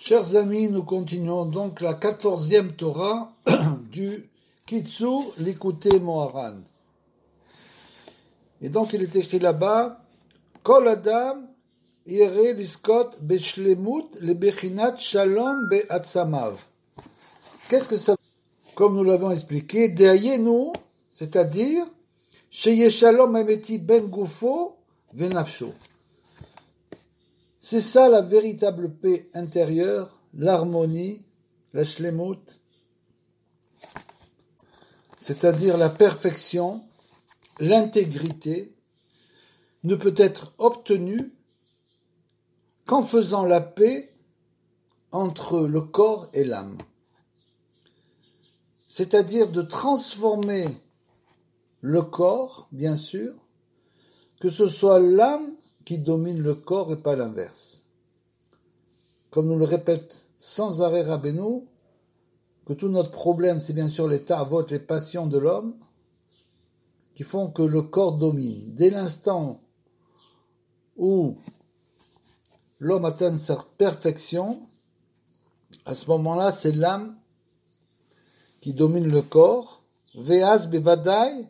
Chers amis, nous continuons donc la 14e Torah du Kitzur Likutei Moharan. Et donc il est écrit là-bas, Kol Adam Yere Liskot Beshlemut Lebechinat Shalom Be'atzamav. Qu'est-ce que ça veut dire? Comme nous l'avons expliqué, De'ayenu, c'est-à-dire Sheye Shalom Ameti Ben Gufo Venafsho. C'est ça la véritable paix intérieure, l'harmonie, la shlemut, c'est-à-dire la perfection, l'intégrité, ne peut être obtenue qu'en faisant la paix entre le corps et l'âme. C'est-à-dire de transformer le corps, bien sûr, que ce soit l'âme qui domine le corps et pas l'inverse. Comme nous le répète sans arrêt Rabbeinu, que tout notre problème, c'est bien sûr les ta'avot, les passions de l'homme, qui font que le corps domine. Dès l'instant où l'homme atteint sa perfection, à ce moment-là, c'est l'âme qui domine le corps. Ve'az bevadai,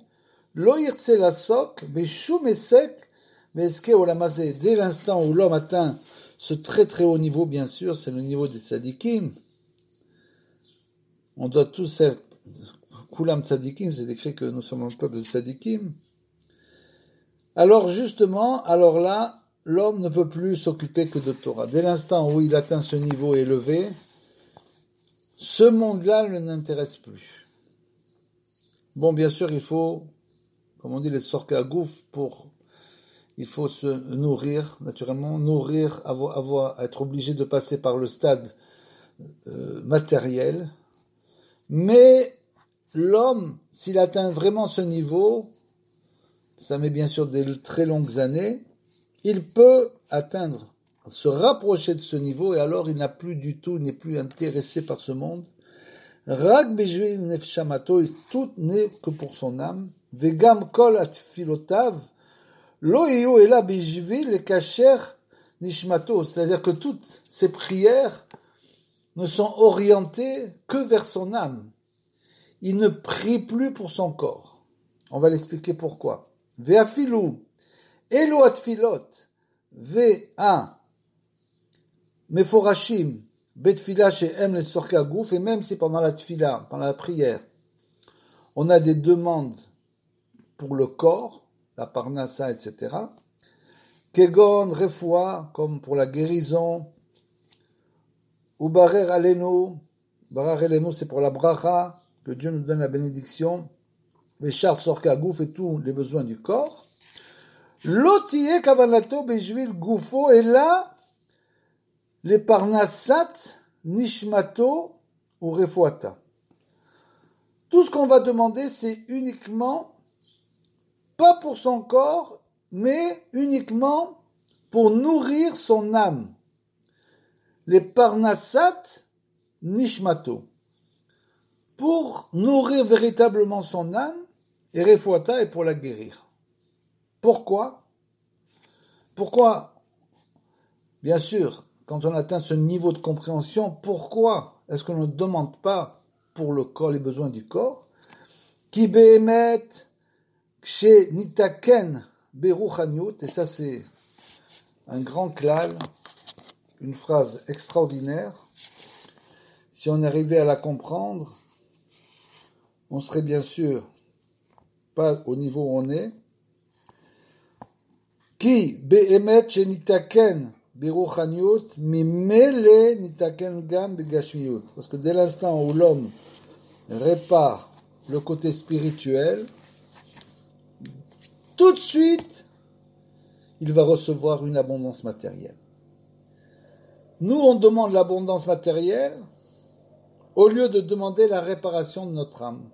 lo yirtze lasok, beshum esek, dès l'instant où l'homme atteint ce très très haut niveau, bien sûr, c'est le niveau des tzadikim. On doit tous être Kulam tzadikim, c'est écrit que nous sommes un peuple de tzadikim. Alors justement, alors là, l'homme ne peut plus s'occuper que de Torah. Dès l'instant où il atteint ce niveau élevé, ce monde-là ne l'intéresse plus. Bon, bien sûr, il faut, comme on dit, les sorka gouf il faut se nourrir, naturellement, être obligé de passer par le stade matériel. Mais l'homme, s'il atteint vraiment ce niveau, ça met bien sûr des très longues années, il peut se rapprocher de ce niveau, et alors il n'est plus intéressé par ce monde. Rak bejvil nefshamato, tout n'est que pour son âme. Vegam kol atfilotav, Lo iyo ela bejvil le kacher nishmato, c'est-à-dire que toutes ces prières ne sont orientées que vers son âme. Il ne prie plus pour son corps. On va l'expliquer pourquoi. Ve'afilu elo atfilot ve'a meforashim betfila she'em le sorka gouf, et même si pendant la tfila, pendant la prière, on a des demandes pour le corps, la parnassa, etc. Kegon, refoua, comme pour la guérison. Ou barer alenu, c'est pour la bracha, que Dieu nous donne la bénédiction. Les chars sorka gouf et tous les besoins du corps. Lotiye kavanato bejvil goufo, et là, les parnassat, nishmato ou refouata. Tout ce qu'on va demander, c'est uniquement pas pour son corps, mais uniquement pour nourrir son âme. Les parnassat nishmato. Pour nourrir véritablement son âme, et refouata est pour la guérir. Pourquoi? Bien sûr, quand on atteint ce niveau de compréhension, pourquoi est-ce qu'on ne demande pas pour le corps, les besoins du corps? Ki behemet chez Nitaken Beruchaniut, et ça c'est un grand klal, une phrase extraordinaire. Si on arrivait à la comprendre, on serait bien sûr pas au niveau où on est. Ki behemet chez Nitaken Beruchaniut, mimele Nitaken gam begashmiut. Parce que dès l'instant où l'homme répare le côté spirituel, tout de suite, il va recevoir une abondance matérielle. Nous, on demande l'abondance matérielle au lieu de demander la réparation de notre âme.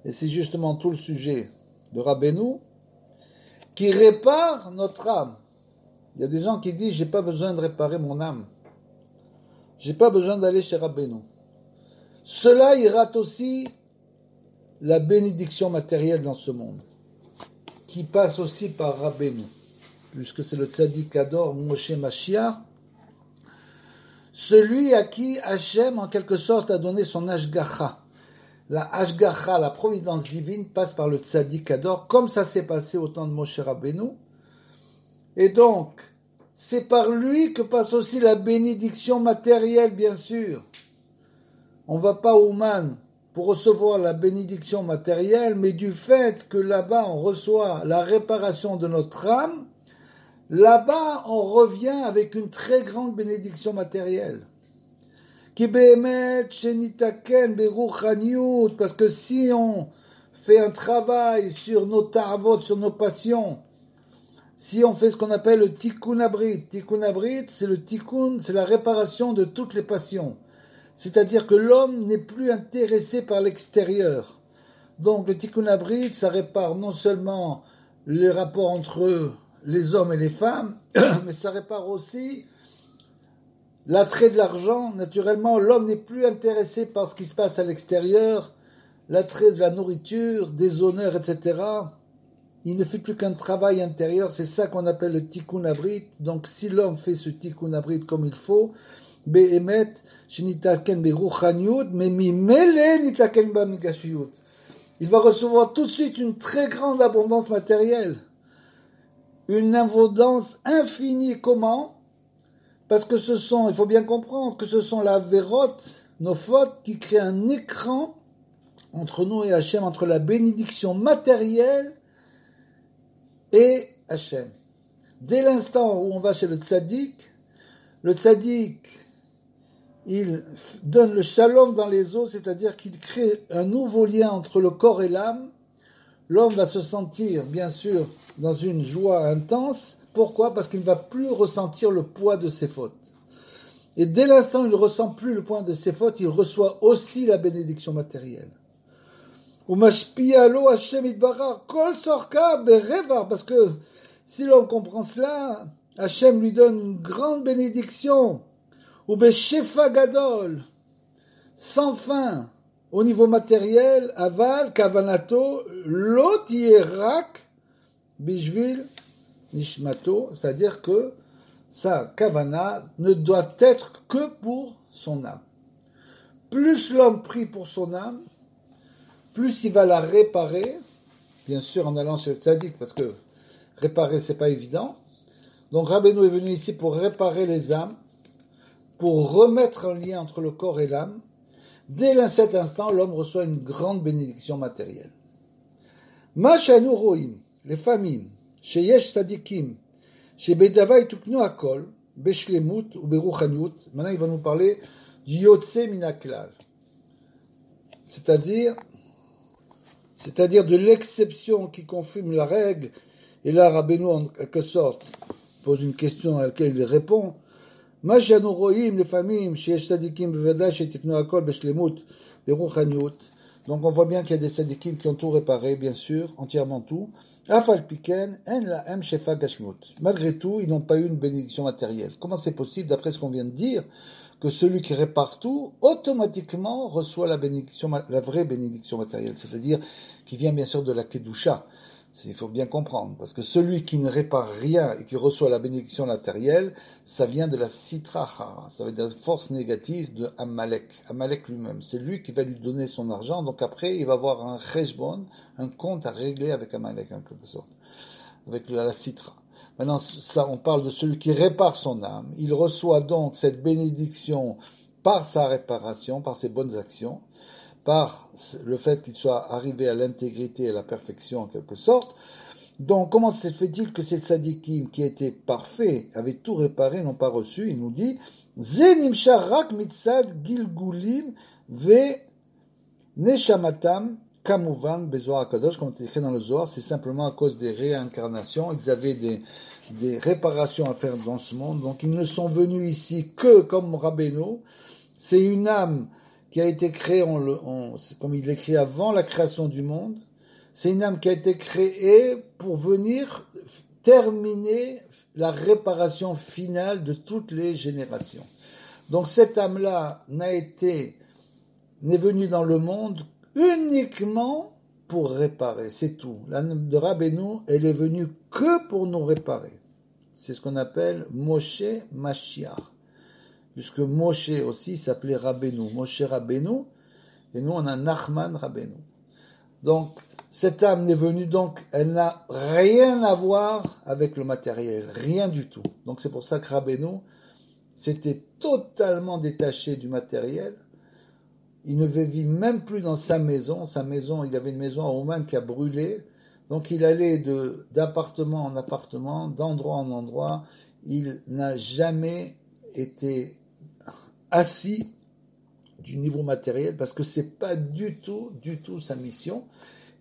Et c'est justement tout le sujet de Rabbeinu qui répare notre âme. Il y a des gens qui disent, j'ai pas besoin de réparer mon âme. J'ai pas besoin d'aller chez Rabbeinu. Cela, il rate aussi la bénédiction matérielle dans ce monde, qui passe aussi par Rabbeinu, puisque c'est le tzaddik Ador Moshe Mashiach, celui à qui Hachem, en quelque sorte, a donné son Ashgacha. La Ashgacha, la providence divine, passe par le Tzaddik Ador, comme ça s'est passé au temps de Moshe Rabbeinu. Et donc, c'est par lui que passe aussi la bénédiction matérielle, bien sûr. On ne va pas au Man pour recevoir la bénédiction matérielle, mais du fait que là-bas on reçoit la réparation de notre âme, là-bas on revient avec une très grande bénédiction matérielle. Ki be'emet shenitaken beruchaniut, parce que si on fait un travail sur nos ta'avot, sur nos passions, si on fait ce qu'on appelle le tikkun abrit, c'est le tikkun, c'est la réparation de toutes les passions. C'est-à-dire que l'homme n'est plus intéressé par l'extérieur. Donc le tikkun abrit, ça répare non seulement les rapports entre les hommes et les femmes, mais ça répare aussi l'attrait de l'argent. Naturellement, l'homme n'est plus intéressé par ce qui se passe à l'extérieur, l'attrait de la nourriture, des honneurs, etc. Il ne fait plus qu'un travail intérieur, c'est ça qu'on appelle le tikkun abrit. Donc si l'homme fait ce tikkun abrit comme il faut, be'emet shenitaken beruchaniut, mais mimele nitaken b'migashiyut. Il va recevoir tout de suite une très grande abondance matérielle. Une abondance infinie. Comment? Parce que il faut bien comprendre que ce sont la vérote, nos fautes, qui créent un écran entre nous et Hachem, entre la bénédiction matérielle et Hachem. Dès l'instant où on va chez le tzaddik, il donne le shalom dans les os, c'est-à-dire qu'il crée un nouveau lien entre le corps et l'âme. L'homme va se sentir, bien sûr, dans une joie intense. Pourquoi? Parce qu'il ne va plus ressentir le poids de ses fautes. Et dès l'instant où il ne ressent plus le poids de ses fautes, il reçoit aussi la bénédiction matérielle. Umashpialo Hashem itbarar kol sorka berevar, parce que si l'on comprend cela, Hachem lui donne une grande bénédiction. Ou beshefa gadol, sans fin, au niveau matériel, aval kavanato lot yerak bishvil nishmato, c'est-à-dire que sa kavana ne doit être que pour son âme. Plus l'homme prie pour son âme, plus il va la réparer, bien sûr en allant chez le tzaddik, parce que réparer c'est pas évident. Donc Rabbeinu est venu ici pour réparer les âmes, pour remettre un lien entre le corps et l'âme. Dès cet instant, l'homme reçoit une grande bénédiction matérielle. Ma shanu roim, les familles, chez yesh tzadikim, chez bedavai tuknu akol, beshlemut ou beruchaniut. Maintenant, il va nous parler du yotse minaklal, c'est-à-dire de l'exception qui confirme la règle. Et là, Rabbeinu, en quelque sorte, pose une question à laquelle il répond. Ma shanu roim, les familles, chez yesh tzadikim, bevadai, chez tuknu akol, beshlemut, beruchaniut. Donc on voit bien qu'il y a des tzadikim qui ont tout réparé, bien sûr, entièrement tout. Afal piken, en la em shefa gashmut. Malgré tout, ils n'ont pas eu une bénédiction matérielle. Comment c'est possible, d'après ce qu'on vient de dire, que celui qui répare tout, automatiquement reçoit la bénédiction, la vraie bénédiction matérielle, c'est-à-dire qui vient bien sûr de la kedusha. Il faut bien comprendre, parce que celui qui ne répare rien et qui reçoit la bénédiction matérielle, ça vient de la sitra hara, ça veut dire la force négative de Amalek, Amalek lui-même. C'est lui qui va lui donner son argent, donc après il va avoir un cheshbon, un compte à régler avec Amalek en quelque sorte, avec la sitra. Maintenant, ça, on parle de celui qui répare son âme. Il reçoit donc cette bénédiction par sa réparation, par ses bonnes actions, par le fait qu'il soit arrivé à l'intégrité et à la perfection en quelque sorte. Donc, comment se fait-il que ces tzadikim qui étaient parfaits, avaient tout réparé, n'ont pas reçu? Il nous dit, Zenim sharak mitzad gilgulim ve neshamatam kamuvan bezoar kadosh, comme c'est écrit dans le Zohar, c'est simplement à cause des réincarnations. Ils avaient des réparations à faire dans ce monde. Donc, ils ne sont venus ici que comme Rabbeinu. C'est une âme qui a été créée, comme il l'écrit avant la création du monde. C'est une âme qui a été créée pour venir terminer la réparation finale de toutes les générations. Donc cette âme-là n'est venue dans le monde uniquement pour réparer, c'est tout. L'âme de Rabbeinu, elle est venue que pour nous réparer. C'est ce qu'on appelle Moshe Mashiach. puisque Moshe aussi s'appelait Rabbeinu, Moshe Rabbeinu, et nous on a Nachman Rabbeinu. Donc, cette âme n'est venue, donc, elle n'a rien à voir avec le matériel, rien du tout. Donc c'est pour ça que Rabbeinu s'était totalement détaché du matériel. Il ne vivait même plus dans sa maison, il avait une maison à Ouman qui a brûlé, donc il allait d'appartement en appartement, d'endroit en endroit, il n'a jamais été assis du niveau matériel, parce que c'est pas du tout sa mission.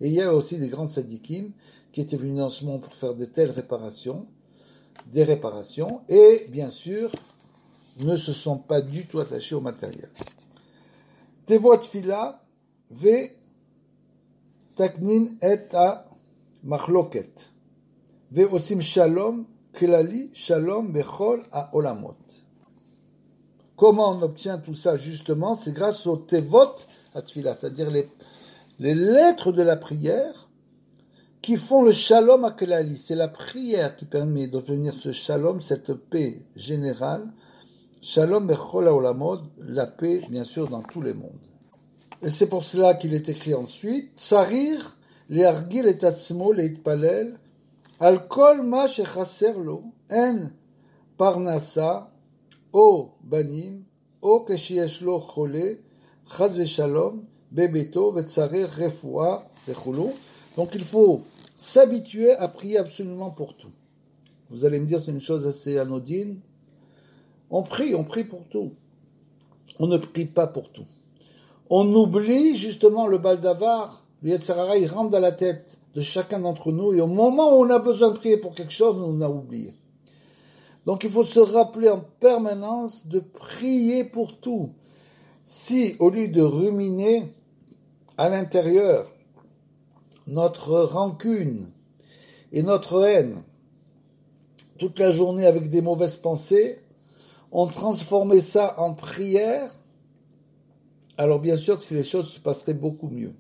Et il y a aussi des grands sadikim qui étaient venus dans ce monde pour faire de telles réparations, et bien sûr, ne se sont pas du tout attachés au matériel. Tevot Tfila ve taknin et a machloket ve osim shalom klali shalom bechol a olamot. Comment on obtient tout ça justement? C'est grâce au Tevot Tfila, c'est-à-dire les lettres de la prière qui font le shalom à klali. C'est la prière qui permet d'obtenir ce shalom, cette paix générale. Shalom bechol haolamot, la paix, bien sûr, dans tous les mondes. Et c'est pour cela qu'il est écrit ensuite, Tsarir lehargil et atzmo leitpalel, al kol ma shechaser lo, en parnasa, o banim, o kesheyesh lo chole, chaz veshalom, bebeto, vetsarir refoua, vechulu. Donc il faut s'habituer à prier absolument pour tout. Vous allez me dire, c'est une chose assez anodine. On prie pour tout. On ne prie pas pour tout. On oublie justement le baldavar, le Yetzer Hara, il rentre dans la tête de chacun d'entre nous, et au moment où on a besoin de prier pour quelque chose, on a oublié. Donc il faut se rappeler en permanence de prier pour tout. Si, au lieu de ruminer à l'intérieur notre rancune et notre haine toute la journée avec des mauvaises pensées, on transformait ça en prière, alors bien sûr que les choses se passeraient beaucoup mieux.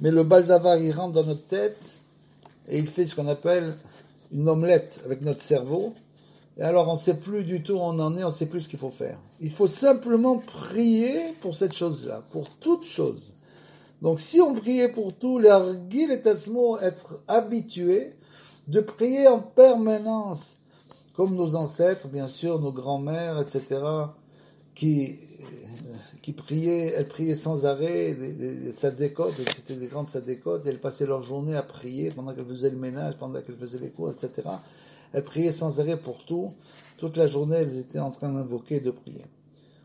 Mais le baldavar, il rentre dans notre tête et il fait ce qu'on appelle une omelette avec notre cerveau. Et alors on ne sait plus du tout où on en est, on ne sait plus ce qu'il faut faire. Il faut simplement prier pour cette chose-là, pour toute chose. Donc si on priait pour tout, l'argil et tasmo, être habitué de prier en permanence, comme nos ancêtres, bien sûr, nos grands-mères, etc., qui priaient, elles priaient sans arrêt, des tzadékot, c'était des grandes tzadékot, et elles passaient leur journée à prier pendant qu'elles faisaient le ménage, pendant qu'elles faisaient les cours, etc. Elles priaient sans arrêt pour tout. Toute la journée, elles étaient en train d'invoquer et de prier.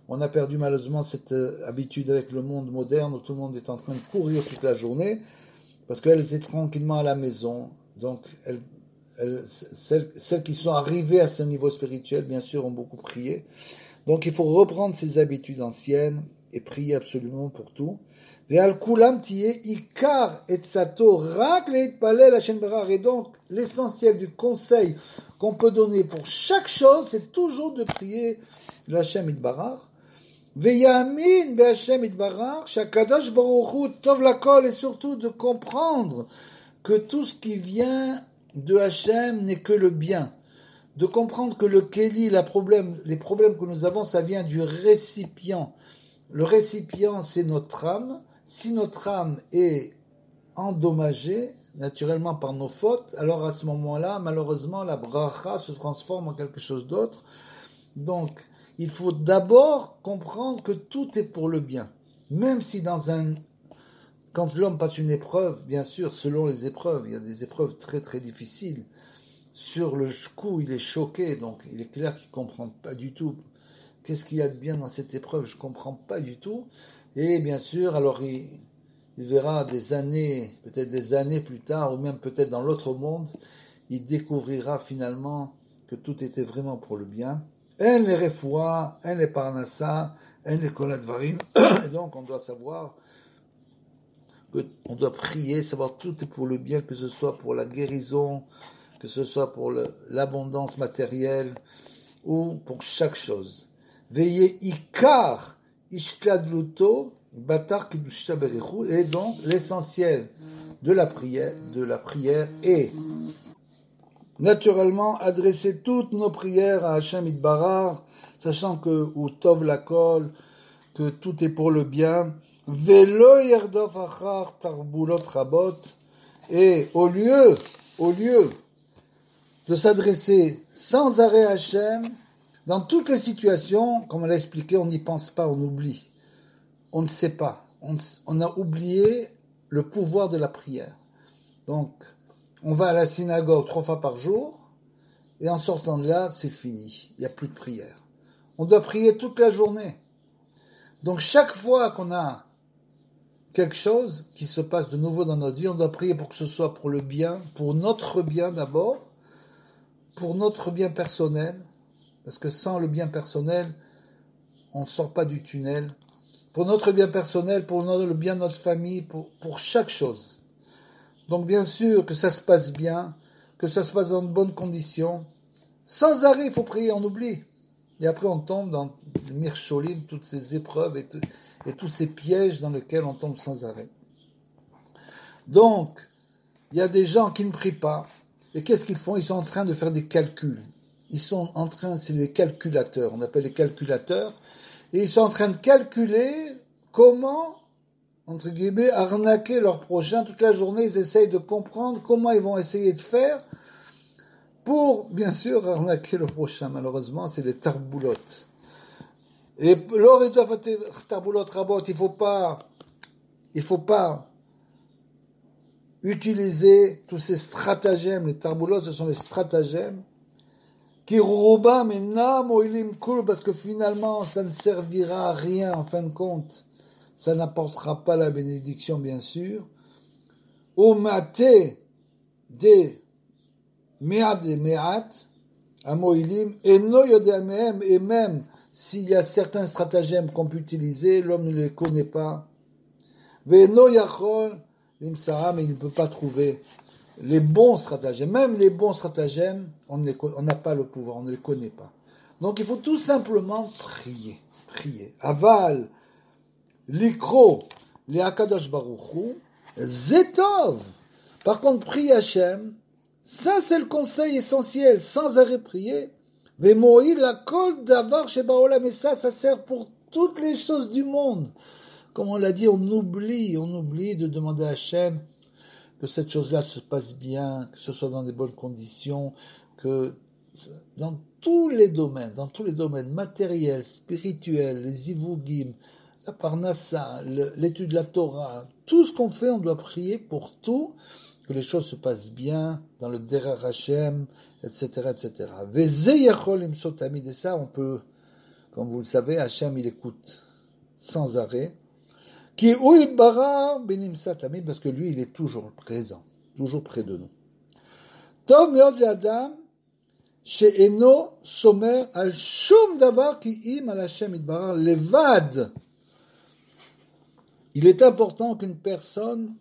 On a perdu malheureusement cette habitude avec le monde moderne où tout le monde est en train de courir toute la journée, parce qu'elles étaient tranquillement à la maison. Donc, celles qui sont arrivées à ce niveau spirituel, bien sûr, ont beaucoup prié. Donc il faut reprendre ses habitudes anciennes et prier absolument pour tout. Et donc l'essentiel du conseil qu'on peut donner pour chaque chose, c'est toujours de prier l'Hashem Itbarach. Veyamin be'Hashem Itbarach, shakadosh baruch hu tov lakol, et surtout de comprendre que tout ce qui vient de Hachem n'est que le bien. De comprendre que le Kéli, les problèmes que nous avons, ça vient du récipient. Le récipient, c'est notre âme. Si notre âme est endommagée, naturellement par nos fautes, alors à ce moment-là, malheureusement, la bracha se transforme en quelque chose d'autre. Donc, il faut d'abord comprendre que tout est pour le bien. Même si quand l'homme passe une épreuve, bien sûr, selon les épreuves, il y a des épreuves très très difficiles. Sur le coup, il est choqué, donc il est clair qu'il ne comprend pas du tout. Qu'est-ce qu'il y a de bien dans cette épreuve? Je ne comprends pas du tout. Et bien sûr, alors il verra des années, peut-être des années plus tard, ou même peut-être dans l'autre monde, il découvrira finalement que tout était vraiment pour le bien. En les refoua, en les parnassa, en les koladvarim. Et donc on doit savoir qu'on doit prier, savoir tout est pour le bien, que ce soit pour la guérison, que ce soit pour l'abondance matérielle ou pour chaque chose. Veillez ikar ishkladluto batar kidusha berichu, et donc l'essentiel de la prière est naturellement adresser toutes nos prières à Hachem Itbarach, sachant que ou tov la kol, que tout est pour le bien. Velo yerdov achar tarbulot rabot, et au lieu de s'adresser sans arrêt à Hachem, dans toutes les situations, comme on l'a expliqué, on n'y pense pas, on oublie. On ne sait pas. On a oublié le pouvoir de la prière. Donc, on va à la synagogue 3 fois par jour, et en sortant de là, c'est fini. Il n'y a plus de prière. On doit prier toute la journée. Donc, chaque fois qu'on a quelque chose qui se passe de nouveau dans notre vie, on doit prier pour que ce soit pour le bien, pour notre bien d'abord, pour notre bien personnel, parce que sans le bien personnel, on ne sort pas du tunnel. Pour notre bien personnel, pour le bien de notre famille, pour chaque chose. Donc bien sûr que ça se passe bien, que ça se passe dans de bonnes conditions. Sans arrêt, il faut prier, on oublie. Et après on tombe dans les mircholim, toutes ces épreuves et tous ces pièges dans lesquels on tombe sans arrêt. Donc, il y a des gens qui ne prient pas. Et qu'est-ce qu'ils font? Ils sont en train de faire des calculs. Ils sont en train, c'est les calculateurs, on appelle les calculateurs, et ils sont en train de calculer comment, entre guillemets, arnaquer leur prochain. Toute la journée, ils essayent de comprendre comment ils vont essayer de faire pour, bien sûr, arnaquer le prochain. Malheureusement, c'est les tarboulottes. Et lors des tarboulottes rabot, il faut pas utiliser tous ces stratagèmes. Les tarboulottes, ce sont les stratagèmes qui roubam et nam oilim kul, parce que finalement, ça ne servira à rien en fin de compte. Ça n'apportera pas la bénédiction, bien sûr. Au maté des me'at et me'at, amoilim, et no yodamehem, et même s'il y a certains stratagèmes qu'on peut utiliser, l'homme ne les connaît pas. Ve'no yachol, l'imsara, mais il ne peut pas trouver les bons stratagèmes. Même les bons stratagèmes, on n'a pas le pouvoir, on ne les connaît pas. Donc il faut tout simplement prier. Aval, likro, les akadosh baruchu, zetov. Par contre, prier Hachem, ça c'est le conseil essentiel, sans arrêt prier. Vemoï la kol davar shebaolam, et ça sert pour toutes les choses du monde. Comme on l'a dit, on oublie de demander à Hachem que cette chose-là se passe bien, que ce soit dans des bonnes conditions, que dans tous les domaines matériels, spirituels, les ivugim, la parnassa, l'étude de la Torah, tout ce qu'on fait, on doit prier pour tout, que les choses se passent bien, dans le derer Hashem, etc., etc. Vezeh yachol imsot tamid, et ça, on peut, comme vous le savez, Hachem, il écoute sans arrêt. Qui ouïd bara benimsa tamid, parce que lui, il est toujours présent, toujours près de nous. Tov meod le'adam she'eno somer al shum davar ki im al Hashem itbarar levad. Il est important qu'une personne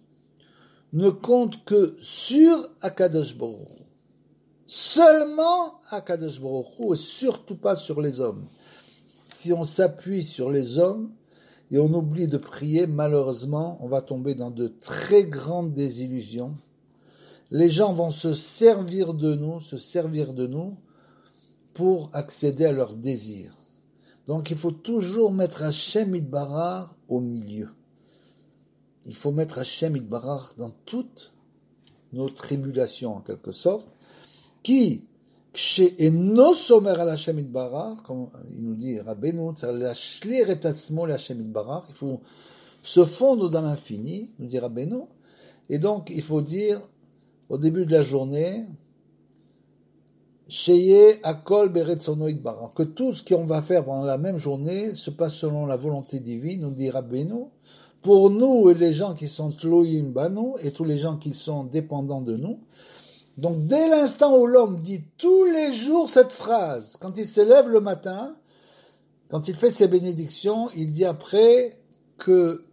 ne compte que sur Akadosh Baruch Hu. Seulement Akadosh Baruch Hu, et surtout pas sur les hommes. Si on s'appuie sur les hommes et on oublie de prier, malheureusement, on va tomber dans de très grandes désillusions. Les gens vont se servir de nous pour accéder à leurs désirs. Donc il faut toujours mettre Hashem Itbarach au milieu. Il faut mettre Hashem Itbarach dans toutes nos tribulations, en quelque sorte, qui, eno somer al Hashem Itbarach, comme il nous dit Rabbeinu, il faut se fondre dans l'infini, nous dit Rabbeinu, et donc il faut dire au début de la journée, Sheye akol beretzono Itbarach, que tout ce qu'on va faire pendant la même journée se passe selon la volonté divine, nous dit Rabbeinu, pour nous et les gens qui sont tloyim banu, et tous les gens qui sont dépendants de nous. Donc dès l'instant où l'homme dit tous les jours cette phrase, quand il se lève le matin, quand il fait ses bénédictions, il dit après que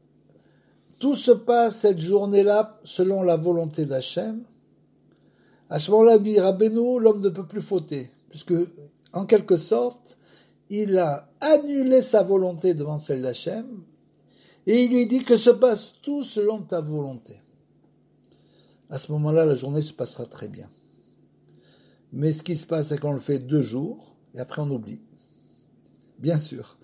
tout se passe cette journée-là selon la volonté d'Hachem. À ce moment-là, il dit Rabbeinu, l'homme ne peut plus fauter, puisque en quelque sorte, il a annulé sa volonté devant celle d'Hachem, et il lui dit que se passe tout selon ta volonté. À ce moment-là, la journée se passera très bien. Mais ce qui se passe, c'est qu'on le fait 2 jours, et après on oublie. bien sûr.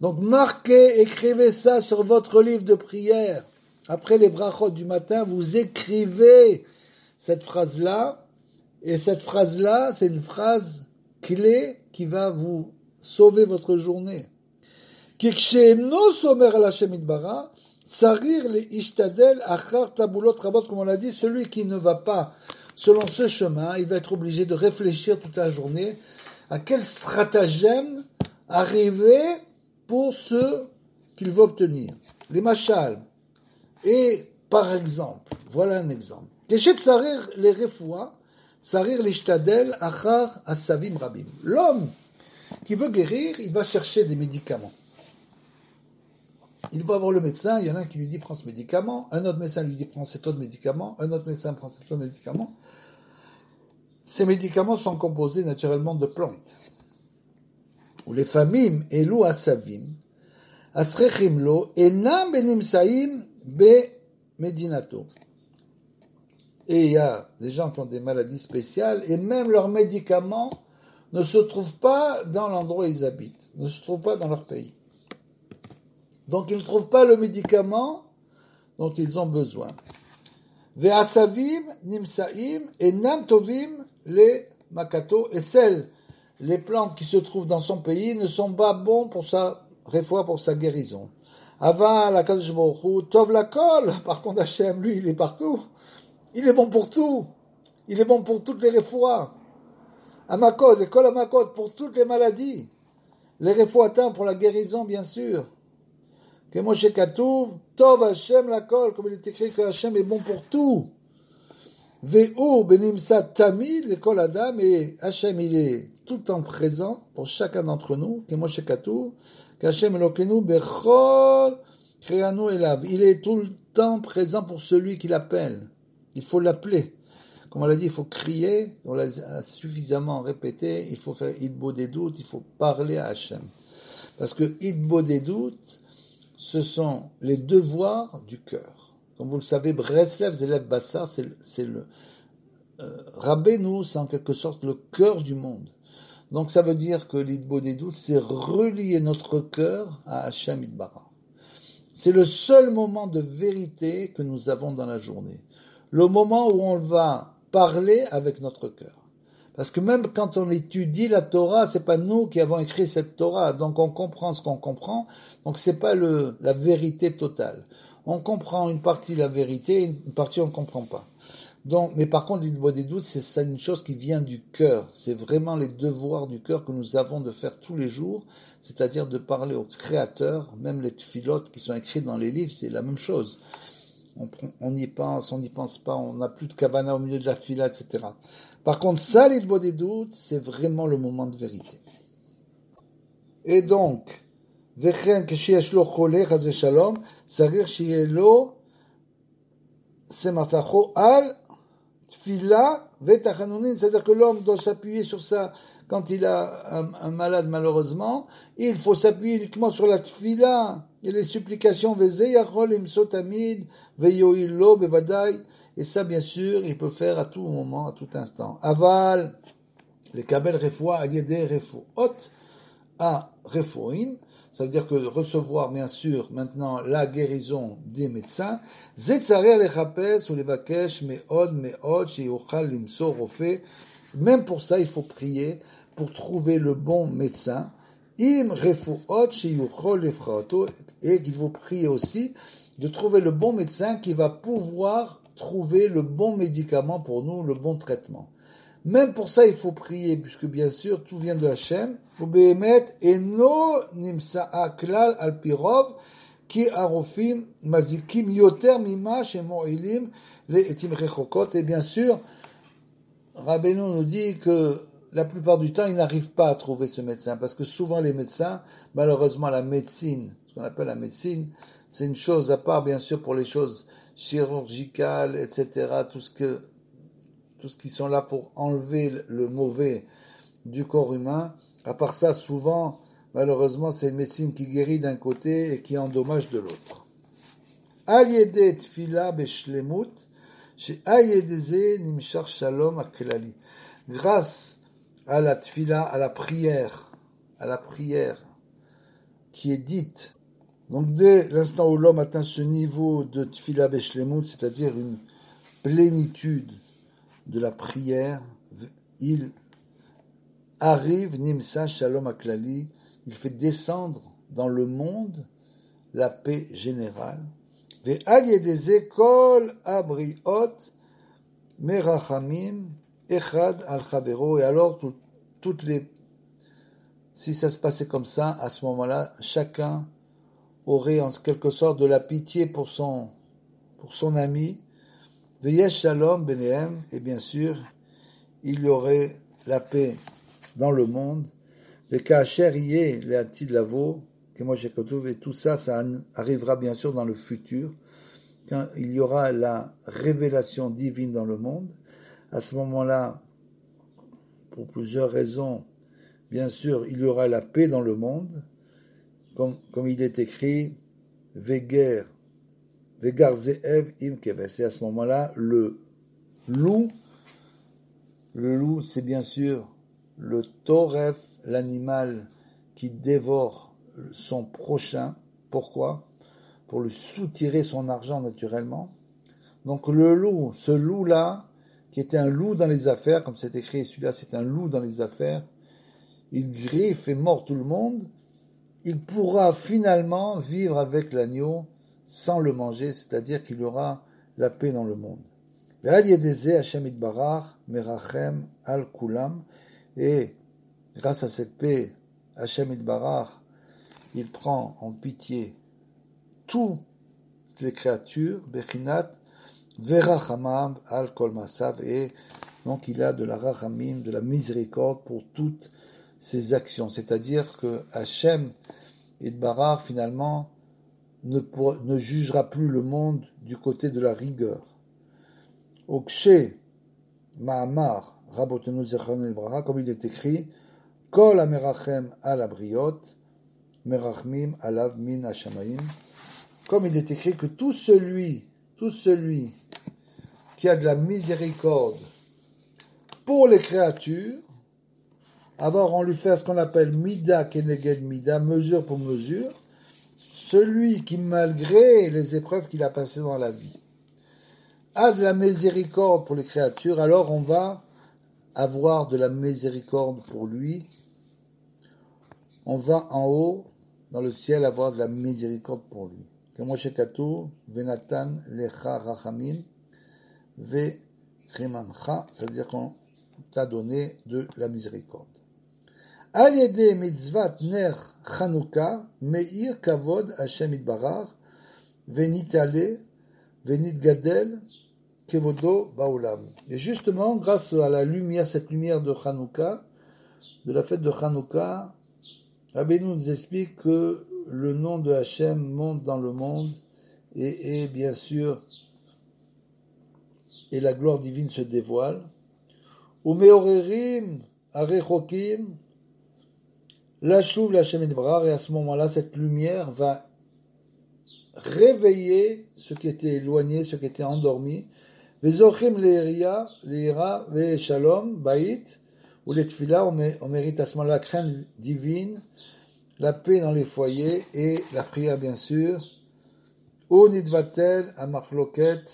Donc marquez, écrivez ça sur votre livre de prière. Après les brachot du matin, vous écrivez cette phrase-là. Et cette phrase-là, c'est une phrase clé qui va vous sauver votre journée. Kiksheno somer al Hashem itbarach, sarir le ishtadel achar tabulot rabot, comme on l'a dit, celui qui ne va pas selon ce chemin, il va être obligé de réfléchir toute la journée à quel stratagème arriver pour ce qu'il veut obtenir. Les machal. Et par exemple, voilà un exemple. Keshet sarir les refoua, sarir l'ishtadel achar asavim rabim. L'homme qui veut guérir, il va chercher des médicaments. Il va voir le médecin, il y en a un qui lui dit prends ce médicament, un autre médecin lui dit prends cet autre médicament, un autre médecin prend cet autre médicament. Ces médicaments sont composés naturellement de plantes. Ou les famim elu asavim, asrechim lo, enam benimsaim be medinato. Et il y a des gens qui ont des maladies spéciales, et même leurs médicaments ne se trouvent pas dans l'endroit où ils habitent, ne se trouvent pas dans leur pays. Donc ils ne trouvent pas le médicament dont ils ont besoin. Ve'asavim nimsaim enam tovim les makato, et les plantes qui se trouvent dans son pays ne sont pas bons pour sa réfoua, pour sa guérison. Aval hakadosh baruch hu tov lakol. Par contre Hachem, lui, il est partout. Il est bon pour tout. Il est bon pour toutes les réfouas. Amakot, l'école Amakot, pour toutes les maladies. Les réfouatins pour la guérison, bien sûr. Que Moshe Katouv, Tov Hashem lakol, comme il est écrit que Hashem est bon pour tout. Ve'u benimsa tamid, l'école Adam, et Hashem, il est tout le temps présent pour chacun d'entre nous. Que Moshe Katouv, que Hashem Elokenu, bechol, kreanu elav. Il est tout le temps présent pour celui qui l'appelle. Il faut l'appeler. Comme on l'a dit, il faut crier, on l'a suffisamment répété, il faut faire Idbo des doutes, il faut parler à Hashem. Parce que Idbo des doutes, ce sont les devoirs du cœur. Comme vous le savez, Breslev, Zelev, Bassar, c'est le Rabbeinu, c'est en quelque sorte le cœur du monde. Donc ça veut dire que l'Idbo des doutes, c'est relier notre cœur à Hashem Itbarach. C'est le seul moment de vérité que nous avons dans la journée. Le moment où on va parler avec notre cœur. Parce que même quand on étudie la Torah, c'est pas nous qui avons écrit cette Torah, donc on comprend ce qu'on comprend, donc c'est pas la vérité totale. On comprend une partie la vérité, une partie on comprend pas. Donc, mais par contre, l'Idbo des doutes, c'est ça une chose qui vient du cœur. C'est vraiment les devoirs du cœur que nous avons de faire tous les jours, c'est-à-dire de parler au Créateur, même les tfilotes qui sont écrits dans les livres, c'est la même chose. On y pense, on n'y pense pas, on n'a plus de kavana au milieu de la fila, etc. Par contre, ça, l'Idbo des doutes, c'est vraiment le moment de vérité. Et donc, Vechen kshiyesh lo chole, chas v'shalom, sarir shiye lo sematacho al tfila v'tachanunin, c'est-à-dire que l'homme doit s'appuyer sur ça quand il a un malade malheureusement, il faut s'appuyer uniquement sur la tfila et les supplications v'zeh yachol imso tamid ve'yoil lo bevadai, et ça bien sûr il peut faire à tout moment, à tout instant. Aval les kabel refoua aliédé refout à refouim, ça veut dire que recevoir bien sûr maintenant la guérison des médecins. Zetzarer lechapes ou levakesh meod sheyuchal limsor rofe. Même pour ça il faut prier pour trouver le bon médecin. Im refuot sheyuchol lefrato, et qu'il faut prier aussi de trouver le bon médecin qui va pouvoir trouver le bon médicament pour nous, le bon traitement. Même pour ça, il faut prier, puisque bien sûr, tout vient de Hachem. Ubehemet eno nimsa'a klal al pirov ki arofim mazikim yoter mima shemo'ilim le'etim rechokot. Et bien sûr, Rabbeinu nous dit que la plupart du temps, ils n'arrivent pas à trouver ce médecin, parce que souvent les médecins, malheureusement, la médecine, ce qu'on appelle la médecine, c'est une chose à part, bien sûr, pour les choses chirurgicales, etc., tout ce qui sont là pour enlever le mauvais du corps humain. À part ça, souvent, malheureusement, c'est une médecine qui guérit d'un côté et qui endommage de l'autre. Al yedeh tfila beshlemut, she'al yedeze nimshar shalom aklali. Grâce à la tfila, à la prière qui est dite. Donc dès l'instant où l'homme atteint ce niveau de Tfila Beshlemut, c'est-à-dire une plénitude de la prière, il arrive Nimsa Shalom Aklali, il fait descendre dans le monde la paix générale. Ve'al yedeze kol abriot merachamim echad al chavero. Et alors toutes les, si ça se passait comme ça, à ce moment-là, chacun aurait en quelque sorte de la pitié pour son ami. Ve'yesh shalom benehem, et bien sûr, il y aurait la paix dans le monde. Ve'ka'asher yeh le'atid lavo, que moi j'ai et tout ça, ça arrivera bien sûr dans le futur, quand il y aura la révélation divine dans le monde. À ce moment-là, pour plusieurs raisons, bien sûr, il y aura la paix dans le monde, comme il est écrit, Vegar Ze'ev im keves. Et à ce moment-là, le loup, c'est bien sûr le toref, l'animal qui dévore son prochain. Pourquoi? Pour lui soutirer son argent naturellement. Donc le loup, ce loup-là, qui était un loup dans les affaires, comme c'est écrit, celui-là c'est un loup dans les affaires, il griffe et mord tout le monde, il pourra finalement vivre avec l'agneau sans le manger, c'est-à-dire qu'il aura la paix dans le monde. Et grâce à cette paix, Hashem Itbarach, il prend en pitié toutes les créatures, Bechinat, Verachamam al kol masav, et donc il a de la rachamim, de la miséricorde pour toutes ses actions. C'est-à-dire que Hashem Itbarach, finalement, ne jugera plus le monde du côté de la rigueur. Okshe Ma'amar Rabotenu Zechron Ibraha, comme il est écrit, Kol Amerachem al Abriot, Merachmim alav min hashamayim. Comme il est écrit que tout celui qui a de la miséricorde pour les créatures, alors on lui fait ce qu'on appelle mida keneged mida, mesure pour mesure, celui qui, malgré les épreuves qu'il a passées dans la vie, a de la miséricorde pour les créatures, alors on va avoir de la miséricorde pour lui. On va en haut, dans le ciel, avoir de la miséricorde pour lui. Comme Moshe Katou, Venatan lecha rachamim, ve'chimancha, ça veut dire qu'on t'a donné de la miséricorde. Al yede mitzvat ner Chanukah, meir kavod Hashem itbarach, venitale, venitgadel, kevodo ba'olam. Et justement, grâce à la lumière, cette lumière de Chanukah, de la fête de Chanukah, Rabbeinu nous explique que le nom de Hachem monte dans le monde et bien sûr, et la gloire divine se dévoile. Umeorerim arechokim lashuv l'Hachem Itbarach, et à ce moment-là, cette lumière va réveiller ce qui était éloigné, ce qui était endormi. Vezochim leira ve'shalom bait, ou les tefila, on mérite à ce moment-là la crainte divine, la paix dans les foyers et la prière bien sûr. O nidvatel amachloket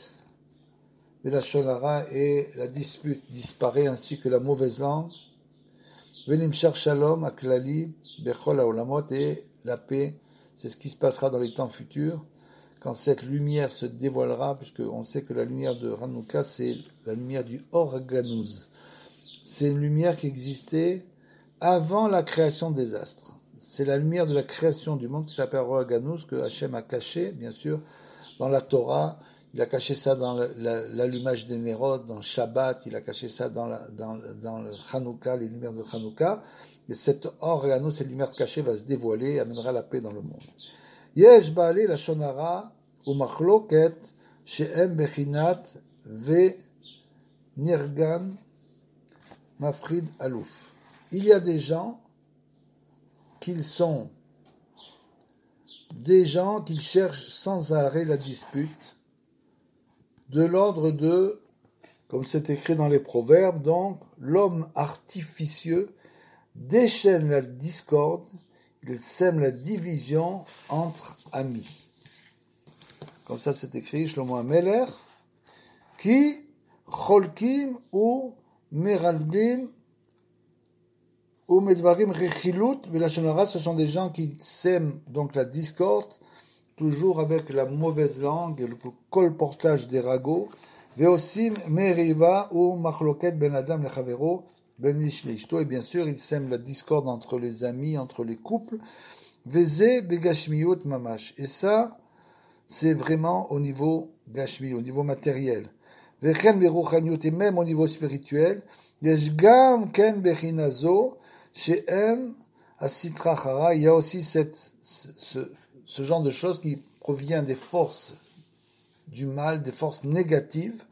velashon hara, et la dispute disparaît ainsi que la mauvaise langue. Venimshar shalom aklali bechol haolamot, et la paix, c'est ce qui se passera dans les temps futurs quand cette lumière se dévoilera, puisque on sait que la lumière de Hanouka c'est la lumière du Or Ganouz. C'est une lumière qui existait avant la création des astres. C'est la lumière de la création du monde qui s'appelle Or Ganouz, que Hachem a caché, bien sûr, dans la Torah. Il a caché ça dans l'allumage des Nérot, dans le Shabbat. Il a caché ça dans le Hanouka, les lumières de Hanouka. Et cette Or Ganouz, cette lumière cachée, va se dévoiler et amènera la paix dans le monde. Yesh ba'ali la shonara ou machloket she'em bechinat ve nirgan mafrid alouf. Il y a des gens qui cherchent sans arrêt la dispute, de l'ordre de, comme c'est écrit dans les proverbes, donc l'homme artificieux déchaîne la discorde, il sème la division entre amis. Comme ça c'est écrit, Shlomo HaMelech, qui cholkim ou meralglim ou medvarim rechilut velashon, ce sont des gens qui sèment donc la discorde, toujours avec la mauvaise langue et le colportage des ragots, veosim meriva ou machloket ben adam lechavero ben ish leishto, et bien sûr ils sèment la discorde entre les amis, entre les couples, veze begashmiyut mamash, et ça c'est vraiment au niveau gashmi, au niveau matériel. Vechen beruchaniut, et même au niveau spirituel, yesh gam ken bechinazo she'em asitra chara, il y a aussi ce genre de choses qui provient des forces du mal, des forces négatives,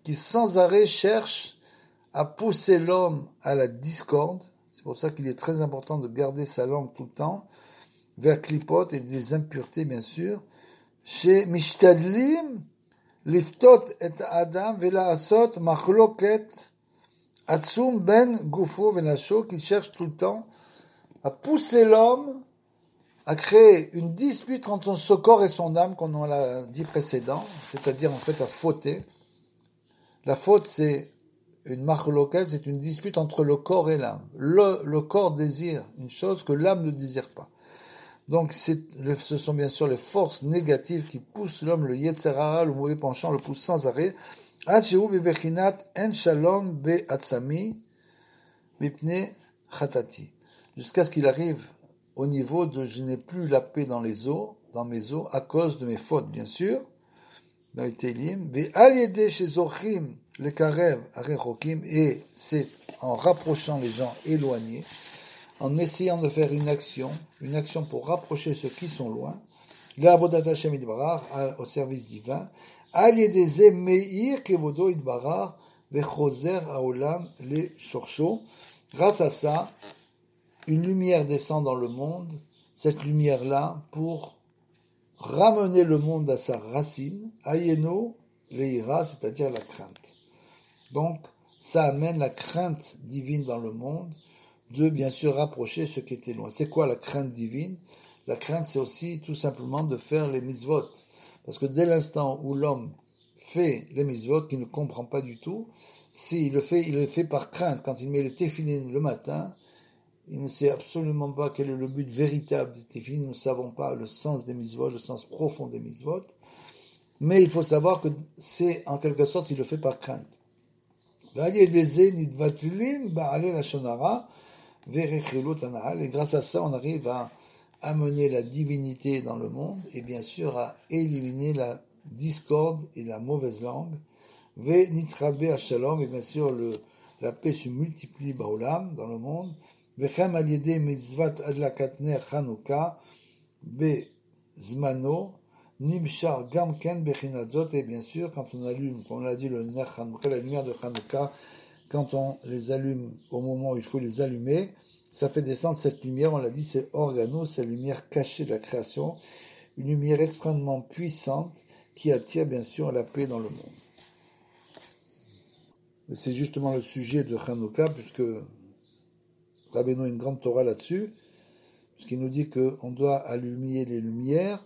qui sans arrêt cherchent à pousser l'homme à la discorde. C'est pour ça qu'il est très important de garder sa langue tout le temps, vers clipote et des impuretés bien sûr, chez Mishtadlim, Liftot et Adam, Vela Asot, Machloket, Atsum Ben Gufo Venasho, qui cherche tout le temps à pousser l'homme à créer une dispute entre son corps et son âme, comme on l'a dit précédent, c'est-à-dire en fait à fauter. La faute, c'est une machloket, c'est une dispute entre le corps et l'âme. Le corps désire une chose que l'âme ne désire pas. Donc, ce sont bien sûr les forces négatives qui poussent l'homme, le yetzer hara, le mauvais penchant, le poussent sans arrêt. Ad shehu bebechinat en shalom be'atzami mipnei chatati. Jusqu'à ce qu'il arrive au niveau de je n'ai plus la paix dans mes os, à cause de mes fautes, bien sûr, dans les Teilim. Ve'al yedei shezochim lekarev arechokim, et c'est en rapprochant les gens éloignés, en essayant de faire une action pour rapprocher ceux qui sont loin, l'avodat Hashem idbarach, au service divin, al yedeze meir kevodo idbarach vechoser haolam le shorsho. Grâce à ça, une lumière descend dans le monde, cette lumière-là, pour ramener le monde à sa racine, ayeno leira, c'est-à-dire la crainte. Donc, ça amène la crainte divine dans le monde, de bien sûr rapprocher ceux qui étaient loin. C'est quoi la crainte divine? La crainte, c'est aussi tout simplement de faire les mitzvot. Parce que dès l'instant où l'homme fait les mitzvot, qu'il ne comprend pas du tout, s'il le fait, il le fait par crainte. Quand il met le téfilin le matin, il ne sait absolument pas quel est le but véritable des téfilin. Nous ne savons pas le sens des mitzvot, le sens profond des mitzvot. Mais il faut savoir que c'est, en quelque sorte, il le fait par crainte. Et grâce à ça, on arrive à amener la divinité dans le monde et bien sûr à éliminer la discorde et la mauvaise langue. Et bien sûr, la paix se multiplie baolam dans le monde. Nimshar Gamken Bechinadzot, et bien sûr, quand on allume, comme on l'a dit, le Ner Chanouka, la lumière de Chanouka, quand on les allume au moment où il faut les allumer, ça fait descendre cette lumière, on l'a dit, c'est organo, c'est la lumière cachée de la création, une lumière extrêmement puissante qui attire bien sûr la paix dans le monde. Et c'est justement le sujet de Chanouka, puisque Rabbeinu a une grande Torah là-dessus, puisqu'il nous dit qu'on doit allumer les lumières,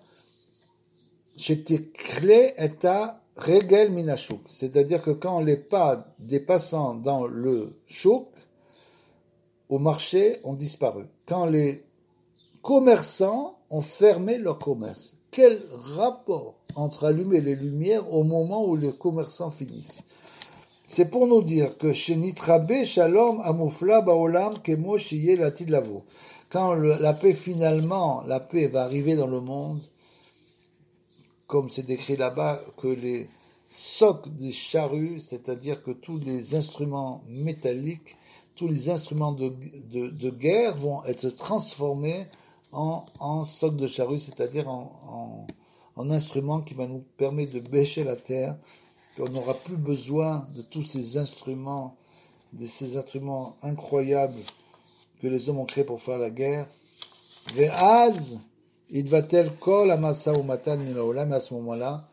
c'est-à-dire que quand les pas des passants dans le chouk, au marché, ont disparu. Quand les commerçants ont fermé leur commerce. Quel rapport entre allumer les lumières au moment où les commerçants finissent? C'est pour nous dire que chez Nitrabe Shalom Amufla Baolam Kemo Shiye Latid Lavo. Quand la paix finalement, la paix va arriver dans le monde, comme c'est décrit là-bas, que les socs des charrues, c'est-à-dire que tous les instruments métalliques, tous les instruments de guerre vont être transformés en socs de charrues, c'est-à-dire en instruments qui va nous permettre de bêcher la terre, qu'on n'aura plus besoin de tous ces instruments incroyables que les hommes ont créés pour faire la guerre. Ve'az, idvatel kol amasa umatan min haolam, et à ce moment-là,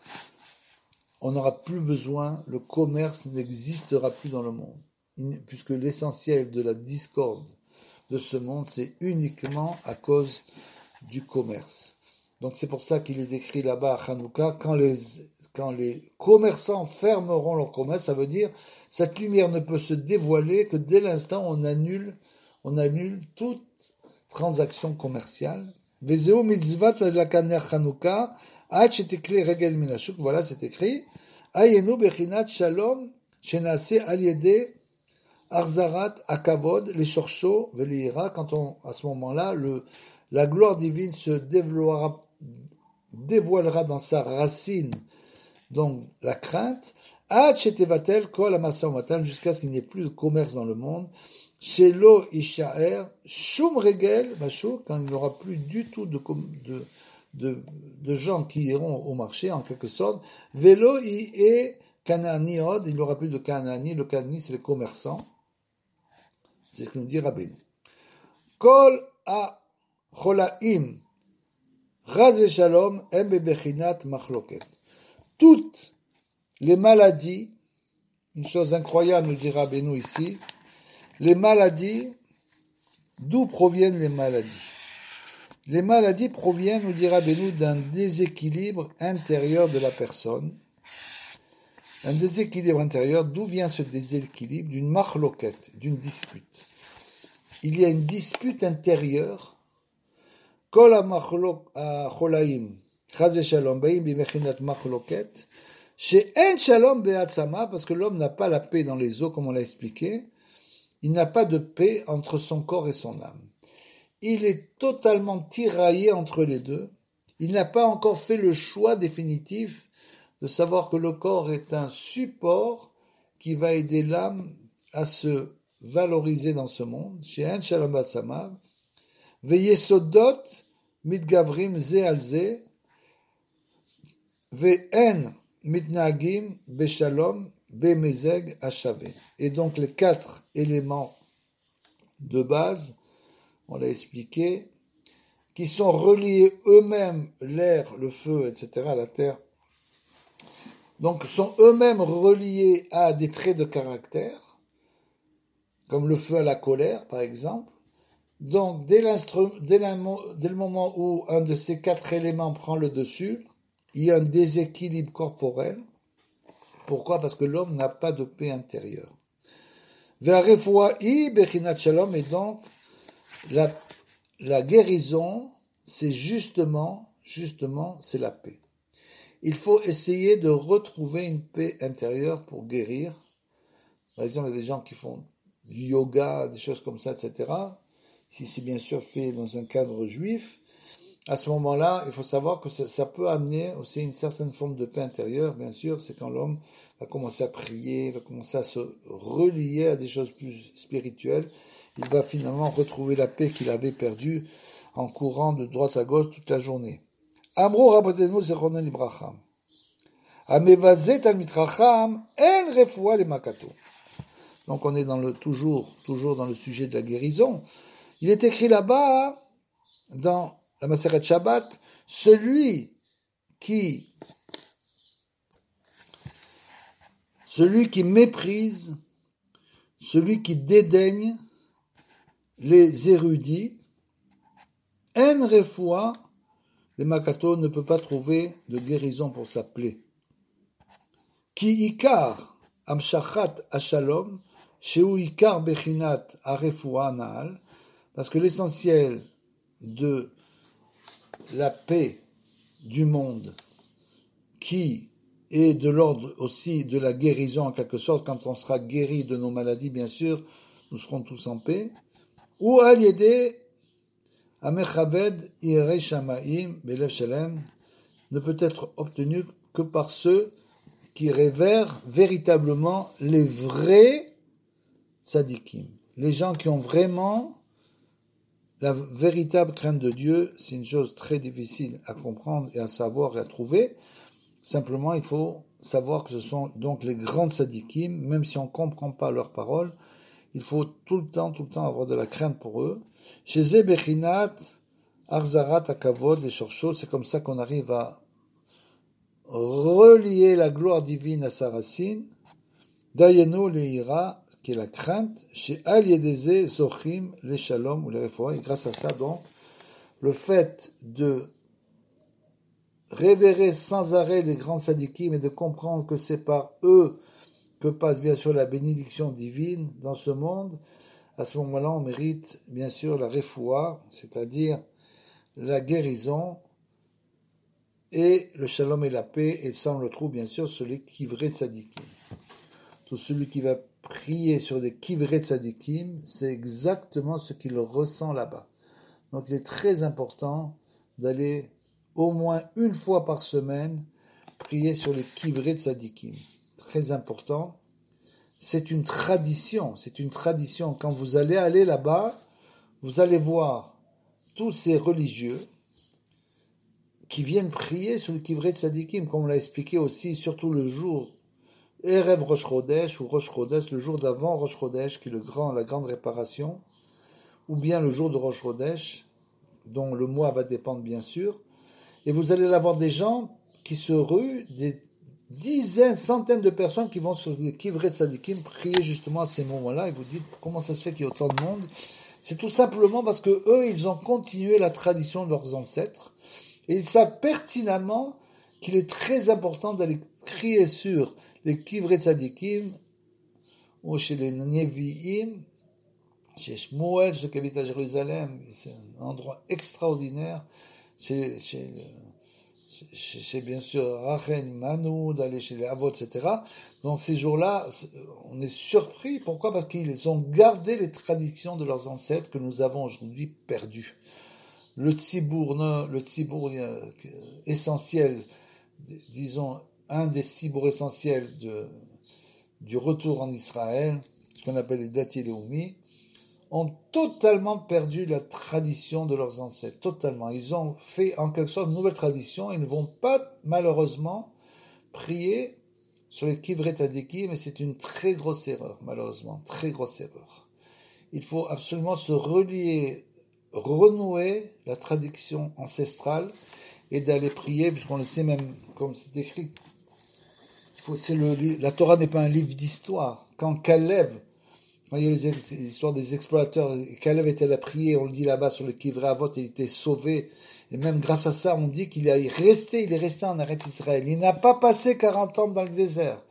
on n'aura plus besoin, le commerce n'existera plus dans le monde, puisque l'essentiel de la discorde, de ce monde, c'est uniquement à cause du commerce. Donc c'est pour ça qu'il est écrit là-bas à Hanouka, quand les commerçants fermeront leur commerce, ça veut dire cette lumière ne peut se dévoiler que dès l'instant où on annule toute transaction commerciale. Vezeo mitzvat lakaner Hanouka, ad shetekle regel minashuk, voilà c'est écrit, ayenu bechinat shalom shenase al yede arzarat akavod les shorcho velira, à ce moment-là, la gloire divine se dévoilera dans sa racine, donc la crainte, ad shetevatel kol hamasa umatan, jusqu'à ce qu'il n'y ait plus de commerce dans le monde, shelo ishaer shum regel bashuk, quand il n'y aura plus du tout de gens qui iront au marché, en quelque sorte, velo et kanani od, il n'y aura plus de kanani, le kanani c'est les commerçants, c'est ce que nous dit Rabbeinu. Kol a cholaim raz veshalom em bebechinat machloket. Toutes les maladies, une chose incroyable nous dit Rabbeinu ici, les maladies, d'où proviennent les maladies? Les maladies proviennent, nous dit Rabbeinu, d'un déséquilibre intérieur de la personne. Un déséquilibre intérieur, d'où vient ce déséquilibre? D'une machloket, d'une dispute. Il y a une dispute intérieure. Kol ha-cholaim, chaz v'shalom, ba'im b'mechinat machloket, she'en shalom be'atzama, parce que l'homme n'a pas la paix dans les os, comme on l'a expliqué. Il n'a pas de paix entre son corps et son âme. Il est totalement tiraillé entre les deux. Il n'a pas encore fait le choix définitif de savoir que le corps est un support qui va aider l'âme à se valoriser dans ce monde. She'en shalom be'atzama, ve'yesodot mitgavrim ze al ze, ve'en mitnagim be'shalom be'mezeg hashave. Et donc les 4 éléments de base, on l'a expliqué, qui sont reliés eux-mêmes, l'air, le feu, etc., la terre, donc sont eux-mêmes reliés à des traits de caractère, comme le feu à la colère, par exemple. Donc, dès le moment où un de ces 4 éléments prend le dessus, il y a un déséquilibre corporel. Pourquoi? Parce que l'homme n'a pas de paix intérieure. Ve'arefua'i bechinat shalom, et donc, la guérison, c'est justement, c'est la paix. Il faut essayer de retrouver une paix intérieure pour guérir. Par exemple, il y a des gens qui font du yoga, des choses comme ça, etc. Si c'est bien sûr fait dans un cadre juif, à ce moment-là, il faut savoir que ça peut amener aussi une certaine forme de paix intérieure, bien sûr, c'est quand l'homme va commencer à prier, va commencer à se relier à des choses plus spirituelles, il va finalement retrouver la paix qu'il avait perdue en courant de droite à gauche toute la journée. Amro Rabbeinu Zechrono Libracha. Amevazet al mitracham en refoua le makato. Donc on est toujours dans le sujet de la guérison. Il est écrit là-bas, dans la Maseret Shabbat, celui qui méprise, celui qui dédaigne les érudits, en refoua, le makato ne peut pas trouver de guérison pour sa plaie. Ki ikar amshachat ashalom, sheu ikar bechinat arefoua naal, parce que l'essentiel de la paix du monde, qui est de l'ordre aussi de la guérison en quelque sorte, quand on sera guéri de nos maladies, bien sûr, nous serons tous en paix, ou al yede amechaved irei shamaim belev shalem, ne peut être obtenu que par ceux qui révèrent véritablement les vrais tzadikim, les gens qui ont vraiment la véritable crainte de Dieu. C'est une chose très difficile à comprendre et à savoir et à trouver. Simplement, il faut savoir que ce sont donc les grands tzadikim, même si on ne comprend pas leurs paroles, il faut tout le temps avoir de la crainte pour eux. Chez Ze Bechinat, Arzarat Akavod, les Shorshot, c'est comme ça qu'on arrive à relier la gloire divine à sa racine. Dayenu Leira, qui est la crainte, chez Al Yedeze, Zochim, les Shalom ou les Refoua, et grâce à ça, donc, le fait de révérer sans arrêt les grands sadikim et de comprendre que c'est par eux que passe bien sûr la bénédiction divine dans ce monde, à ce moment-là, on mérite bien sûr la refoua, c'est-à-dire la guérison et le shalom et la paix, et ça on le trouve bien sûr sur les kivrei tzadikim. Tout celui qui va prier sur des kivrei tzadikim, c'est exactement ce qu'il ressent là-bas. Donc il est très important d'aller au moins une fois par semaine prier sur les kivrei tzadikim. Très important. C'est une tradition. Quand vous allez aller là-bas, vous allez voir tous ces religieux qui viennent prier sur le kivrei tzadikim, comme on l'a expliqué aussi, surtout le jour Erev Rosh Chodesh ou Rosh Chodesh, le jour d'avant Rosh Chodesh, qui est la grande réparation, ou bien le jour de Rosh Chodesh, dont le mois va dépendre bien sûr, et vous allez avoir des gens qui se ruent, des dizaines, centaines de personnes qui vont sur le kivrei tzadikim prier justement à ces moments-là, et vous dites comment ça se fait qu'il y ait autant de monde. C'est tout simplement parce que eux, ils ont continué la tradition de leurs ancêtres, et ils savent pertinemment qu'il est très important d'aller crier sur les kivrei tzadikim, ou chez les Nevi'im, chez Shmuel, ceux qui habitent à Jérusalem, c'est un endroit extraordinaire, c'est bien sûr Rachel, Manu, d'aller chez les Avot, etc. Donc ces jours-là, on est surpris. Pourquoi? Parce qu'ils ont gardé les traditions de leurs ancêtres que nous avons aujourd'hui perdues. Le tzibour essentiel, disons, un des tzibour essentiels du retour en Israël, ce qu'on appelle les Dati Leumi, ont totalement perdu la tradition de leurs ancêtres, totalement. Ils ont fait en quelque sorte une nouvelle tradition, ils ne vont pas malheureusement prier sur les kivrei tzadikim, mais c'est une très grosse erreur, malheureusement, très grosse erreur. Il faut absolument se relier, renouer la tradition ancestrale et d'aller prier, puisqu'on le sait même, comme c'est écrit, la Torah n'est pas un livre d'histoire. Quand Caleb, il y a l'histoire des explorateurs, Caleb était là prier, on le dit là-bas sur le Kivrei Avot, il était sauvé, et même grâce à ça, on dit il est resté en Eretz Israël. Il n'a pas passé 40 ans dans le désert.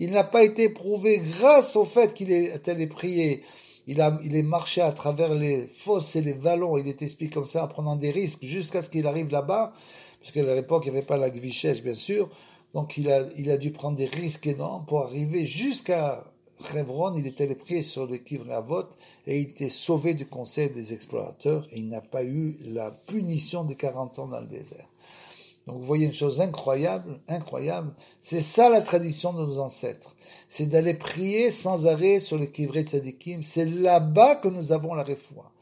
Il n'a pas été éprouvé grâce au fait qu'il est allé prier. Il est marché à travers les fosses et les vallons, il est expliqué comme ça, en prenant des risques, jusqu'à ce qu'il arrive là-bas, parce qu'à l'époque, il n'y avait pas la Gvichesh, bien sûr, donc il a dû prendre des risques énormes pour arriver jusqu'à Hebron. Il était allé prier sur le Kivrei Avot et il était sauvé du conseil des explorateurs et il n'a pas eu la punition des 40 ans dans le désert. Donc vous voyez une chose incroyable. C'est ça la tradition de nos ancêtres. C'est d'aller prier sans arrêt sur le Kivrei tzadikim. C'est là-bas que nous avons la refoua.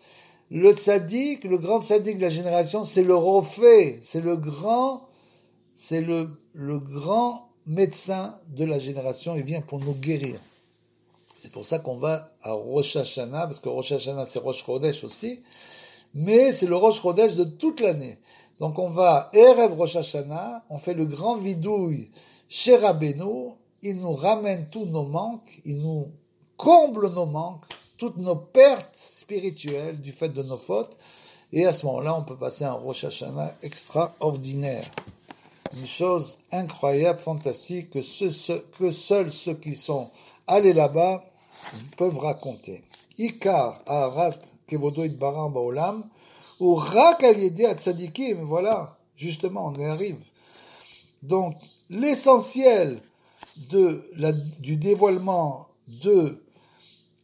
Le tzadik, le grand tzadik de la génération, c'est le rophé, c'est le grand médecin de la génération. Il vient pour nous guérir. C'est pour ça qu'on va à Rosh Hashanah, parce que Rosh Hashanah c'est Rosh Chodesh aussi, mais c'est le Rosh Chodesh de toute l'année. Donc on va Erev Rosh Hashanah, on fait le grand vidouille chez Rabbeinu, il nous ramène tous nos manques, il nous comble nos manques, toutes nos pertes spirituelles du fait de nos fautes, et à ce moment-là on peut passer un Rosh Hashanah extraordinaire. Une chose incroyable, fantastique, que seuls ceux qui sont allés là-bas peuvent raconter. Ikar Aharat Kevodo Itbarar Baolam ou Rak Al Yedei Hatzadikim. Voilà, justement, on y arrive. Donc, l'essentiel du dévoilement de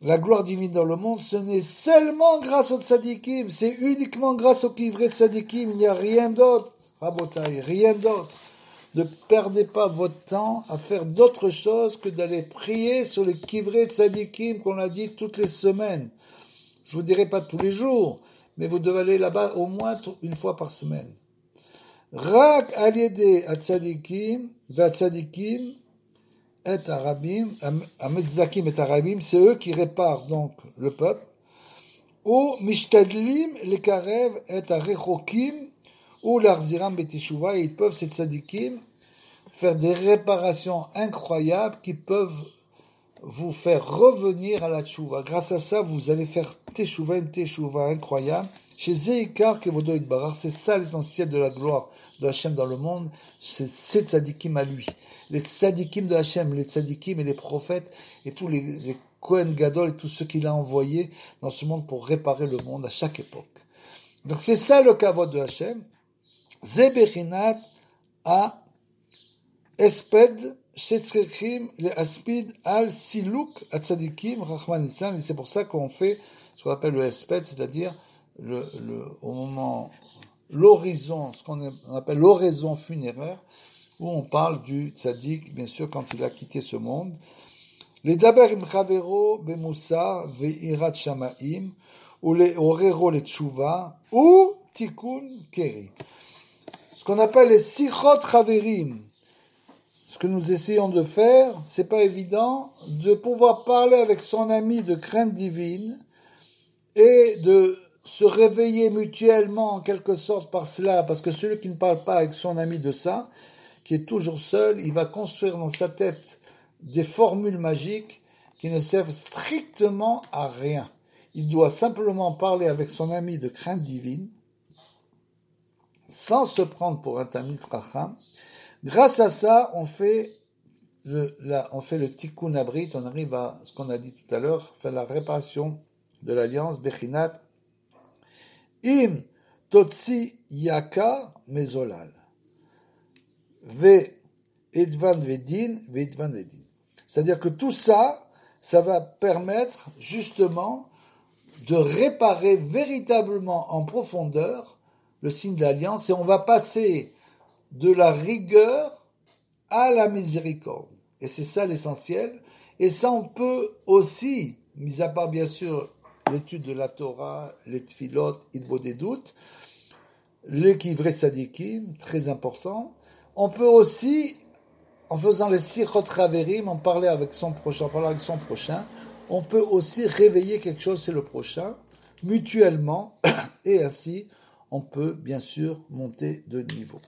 la gloire divine dans le monde, ce n'est seulement grâce aux tzadikim, c'est uniquement grâce aux kivrei tzadikim, il n'y a rien d'autre, Rabotai, rien d'autre. Ne perdez pas votre temps à faire d'autres choses que d'aller prier sur les kivrei tzadikim qu'on a dit toutes les semaines. Je vous dirai pas tous les jours, mais vous devez aller là-bas au moins une fois par semaine. Rak al yedei hatzadikim v'hatzadikim et arabim, ametzakim et arabim, c'est eux qui réparent donc le peuple. Ou mishtadlim lekarev et arechokim ou l'arziram beteshuva, et ils peuvent, ces tzadikim, faire des réparations incroyables qui peuvent vous faire revenir à la tchouva. Grâce à ça, vous allez faire une tchouva incroyable. Chez Zeikar Kevodo Itbarach, c'est ça l'essentiel de la gloire de Hachem dans le monde, c'est ces tzadikim à lui. Les tzadikim de Hachem, les tzadikim et les prophètes, et tous les Kohen Gadol et tous ceux qu'il a envoyés dans ce monde pour réparer le monde à chaque époque. Donc c'est ça le kavod de Hachem. Zebechinat a esped shetzrechim le aspid al siluk atzadikim rachman islam, et c'est pour ça qu'on fait ce qu'on appelle le esped, c'est-à-dire au moment l'horizon, ce qu'on appelle l'oraison funéraire, où on parle du tzaddik, bien sûr, quand il a quitté ce monde. Les daber im chavero bemusa veirat shamaim, ou les orero les tshuva, ou tikkun keri. Ce qu'on appelle les sichot chaverim. Ce que nous essayons de faire, c'est pas évident, de pouvoir parler avec son ami de crainte divine et de se réveiller mutuellement en quelque sorte par cela, parce que celui qui ne parle pas avec son ami de ça, qui est toujours seul, il va construire dans sa tête des formules magiques qui ne servent strictement à rien. Il doit simplement parler avec son ami de crainte divine, sans se prendre pour un Talmid Chacham. Grâce à ça, on fait le tikkun abrit, on arrive à ce qu'on a dit tout à l'heure, faire la réparation de l'alliance, Bechinat, Im Totsi Yaka Mezolal. Ve Edvan Vedin, Ve Edvan Vedin. C'est-à-dire que tout ça, ça va permettre justement de réparer véritablement en profondeur le signe de l'alliance, et on va passer de la rigueur à la miséricorde. Et c'est ça l'essentiel. Et ça, on peut aussi, mis à part bien sûr l'étude de la Torah, les tfilot, idbodedut, les kivrei sadikim, très important. On peut aussi, en faisant les sichot chaverim, en parler avec son prochain, on peut aussi réveiller quelque chose, c'est le prochain, mutuellement, et ainsi, on peut bien sûr monter de niveau.